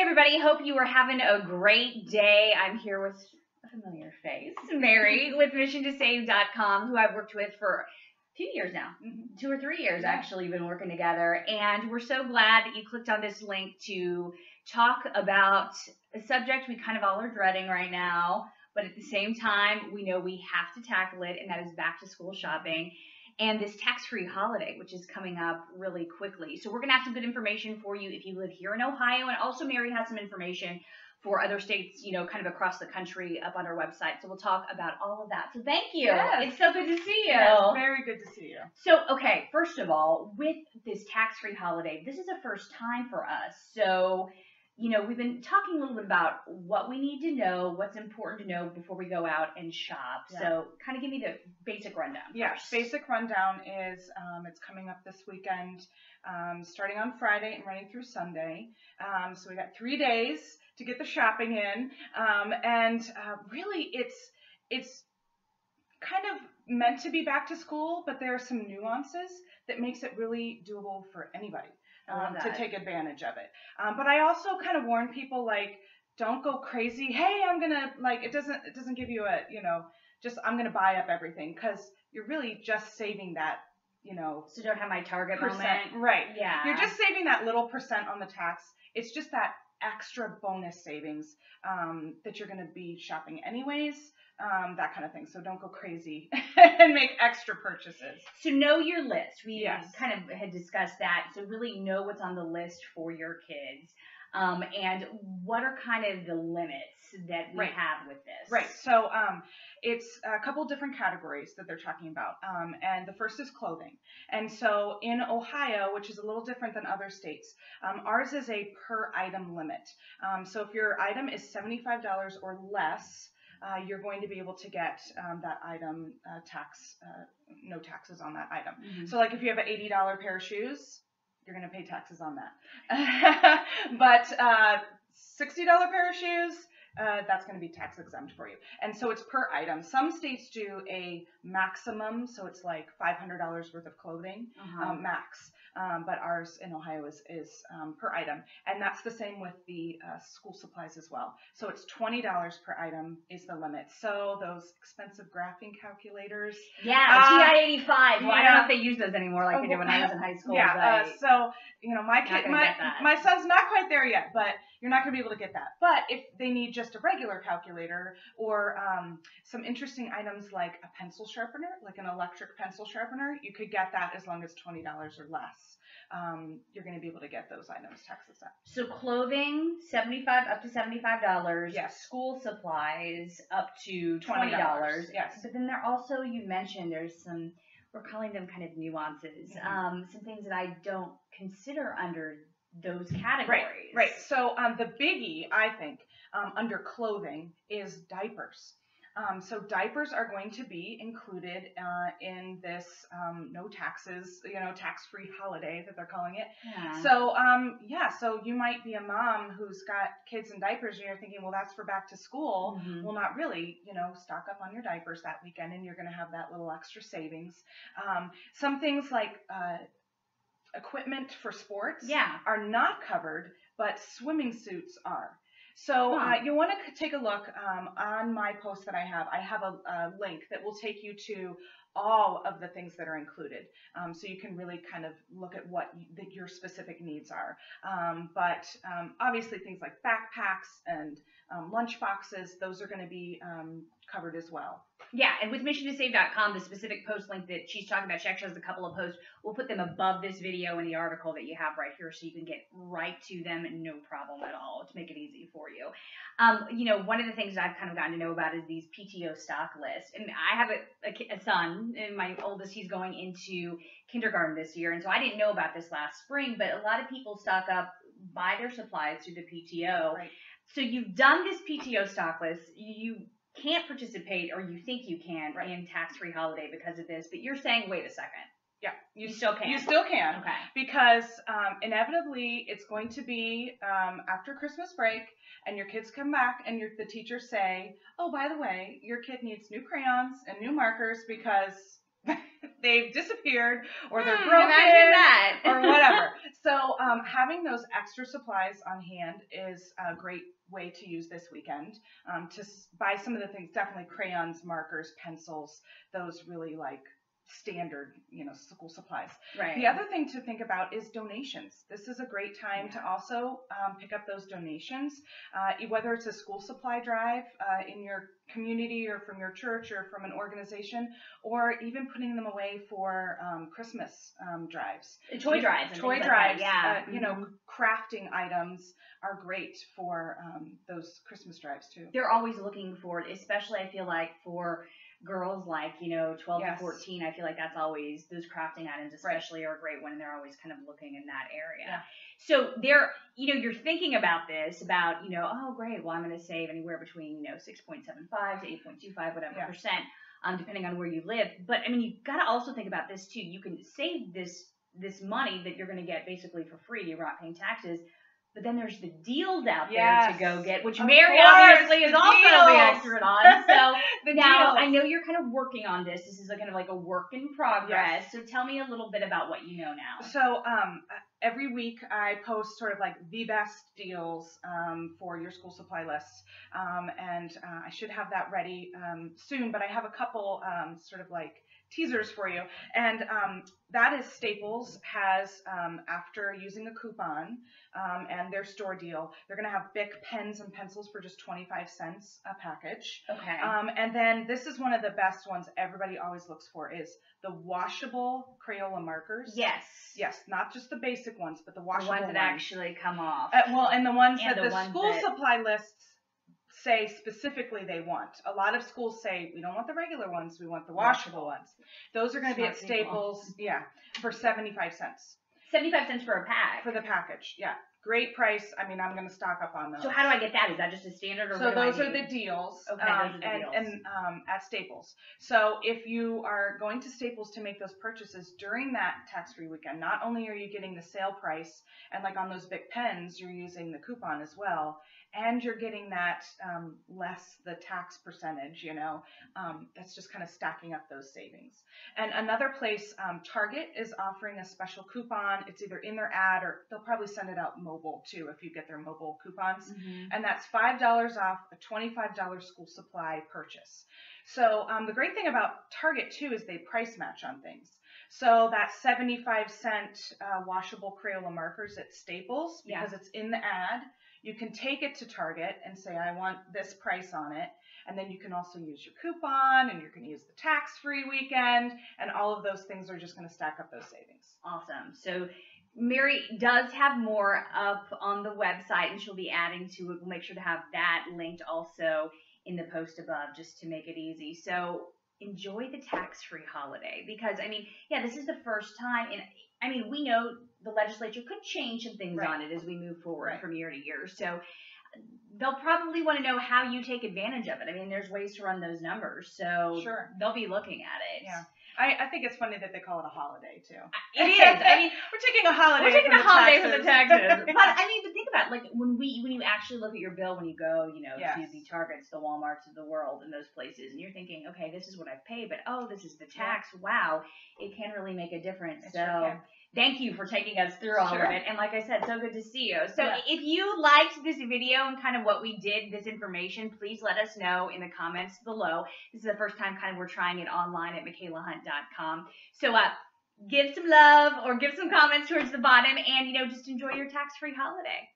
everybody. Hope you are having a great day. I'm here with a familiar face, Mary, with MissionToSave.com, who I've worked with for a few years now, 2 or 3 years actually, been working together. And we're so glad that you clicked on this link to talk about a subject we kind of all are dreading right now, but at the same time, we know we have to tackle it, and that is back to school shopping and this tax-free holiday, which is coming up really quickly. So we're going to have some good information for you if you live here in Ohio, and also Mary has some information for other states, you know, kind of across the country up on our website. So we'll talk about all of that. So thank you. Yes. It's so good to see you. Yes, very good to see you. So, okay, first of all, with this tax-free holiday, this is a first time for us. So, you know, we've been talking a little bit about what we need to know, what's important to know before we go out and shop. Yeah. So kind of give me the basic rundown. Yes, first. basic rundown is it's coming up this weekend, starting on Friday and running through Sunday. So we got 3 days to get the shopping in, and really it's kind of meant to be back to school, but there are some nuances that makes it really doable for anybody. To take advantage of it. But I also kind of warn people, like, don't go crazy. Hey, I'm gonna, like, it doesn't give you a, you know, just I'm gonna buy up everything, because you're really just saving that, you know, So don't have my Target percent. moment. Right. Yeah. You're just saving that little percent on the tax. It's just that extra bonus savings that you're gonna be shopping anyways. That kind of thing. So don't go crazy and make extra purchases. So know your list. We Yes. kind of had discussed that. So really know what's on the list for your kids. And what are kind of the limits that we Right. have with this? Right. So it's a couple different categories that they're talking about. And the first is clothing. And so in Ohio, which is a little different than other states, ours is a per item limit. So if your item is $75 or less, you're going to be able to get that item no taxes on that item. Mhm. So like if you have an $80 pair of shoes, you're going to pay taxes on that. But $60 pair of shoes, that's going to be tax exempt for you. And so it's per item. Some states do a maximum, so it's like $500 worth of clothing, max. But ours in Ohio is per item. And that's the same with the school supplies as well. So it's $20 per item is the limit. So those expensive graphing calculators. Yeah, TI-85. Well, I don't know yeah. if they use those anymore like they did when I was in high school. Yeah, but so, you know, my Not kid, gonna get that. my son's not quite there yet, but you're not going to be able to get that. But if they need just a regular calculator or some interesting items like a pencil sharpener, like an electric pencil sharpener, you could get that as long as $20 or less. You're going to be able to get those items tax exempt. So clothing, up to $75. Yes. School supplies up to $20. $20. Yes. But then there also, you mentioned there's some, we're calling them kind of nuances, some things that I don't consider under those categories. Right. So the biggie, I think, under clothing is diapers. So diapers are going to be included in this no taxes, you know, tax-free holiday that they're calling it. Yeah. So so you might be a mom who's got kids in diapers, and you're thinking, well, that's for back to school. Mhm. Well, not really. You know, stock up on your diapers that weekend, and you're going to have that little extra savings. Some things like equipment for sports are not covered, but swimming suits are. So you want to take a look on my post that I have. I have a link that will take you to all of the things that are included. So you can really kind of look at what your specific needs are. But obviously things like backpacks and lunch boxes, those are going to be covered as well. Yeah, and with MissionToSave.com, the specific post link that she's talking about, she actually has a couple of posts. We'll put them above this video in the article that you have right here, so you can get right to them, no problem at all, to make it easy for you. You know, one of the things that I've kind of gotten to know about is these PTO stock lists. And I have a son, and my oldest, he's going into kindergarten this year, and so I didn't know about this last spring, but a lot of people stock up, buy their supplies through the PTO. Right. So you've done this PTO stock list. You can't participate, or you think you can, in tax-free holiday because of this, but you're saying, wait a second. Yeah, you still can. You still can. Okay. Because inevitably it's going to be after Christmas break, and your kids come back, and the teachers say, oh, by the way, your kid needs new crayons and new markers because they've disappeared or they're broken or whatever. So having those extra supplies on hand is a great way to use this weekend. To buy some of the things, definitely crayons, markers, pencils, those really like standard, school supplies. Right. The other thing to think about is donations. This is a great time to also pick up those donations, whether it's a school supply drive in your community or from your church or from an organization, or even putting them away for Christmas drives. Toy drives. Toy drives. Crafting items are great for those Christmas drives too. They're always looking for it, especially I feel like for girls like 12 to 14. I feel like that's always, those crafting items especially are a great one, and they're always kind of looking in that area. Yeah. So they're, you're thinking about this, about, oh great, well I'm going to save anywhere between 6.75 to 8.25 whatever percent, depending on where you live. But I mean, you've got to also think about this too. You can save this money that you're going to get basically for free. You're not paying taxes. But then there's the deals out there to go get, which Mary obviously is also the expert on. So now I know you're kind of working on this. This is kind of like a work in progress. Yes. So tell me a little bit about what you know now. So every week I post sort of like the best deals for your school supply lists. And I should have that ready soon, but I have a couple sort of like teasers for you. And that is Staples has, after using a coupon and their store deal, they're going to have Bic pens and pencils for just 25 cents a package. Okay. And then this is one of the best ones everybody always looks for is the washable Crayola markers. Yes. Yes, not just the basic ones, but the washable ones. The ones that actually come off. And the ones that the school supply lists say specifically they want. A lot of schools say, we don't want the regular ones, we want the washable ones. Those are going to be at Staples, for 75 cents. 75 cents for a pack? For the package, yeah. Great price. I mean, I'm going to stock up on those. So how do I get that? Is that just a standard? Or so those are the deals. Okay, those are the deals. And at Staples. So if you are going to Staples to make those purchases during that tax-free weekend, not only are you getting the sale price, and like on those Bic pens, you're using the coupon as well, and you're getting that less the tax percentage, that's just kind of stacking up those savings. And another place, Target is offering a special coupon. It's either in their ad or they'll probably send it out mobile too if you get their mobile coupons. Mm-hmm. And that's $5 off a $25 school supply purchase. So the great thing about Target too is they price match on things. So that 75-cent washable Crayola markers at Staples, because it's in the ad, you can take it to Target and say, I want this price on it. And then you can also use your coupon, and you can use the tax-free weekend, and all of those things are just going to stack up those savings. Awesome. So Mary does have more up on the website, and she'll be adding to it. We'll make sure to have that linked also in the post above just to make it easy. So enjoy the tax-free holiday because, this is the first time. And, we know the legislature could change some things on it as we move forward from year to year. So they'll probably want to know how you take advantage of it. There's ways to run those numbers. So they'll be looking at it. Yeah. I think it's funny that they call it a holiday, too. It is. We're taking a holiday for the taxes. But, to think about it, when you actually look at your bill, when you go, to the Targets, the Walmarts of the world and those places, and you're thinking, okay, this is what I've paid, but, this is the tax. Yeah. Wow. It can really make a difference. Thank you for taking us through all of it. And like I said, so good to see you. So if you liked this video and kind of what we did, this information, please let us know in the comments below. This is the first time kind of we're trying it online at MichaelaHunt.com. So give some love or give some comments towards the bottom and, just enjoy your tax-free holiday.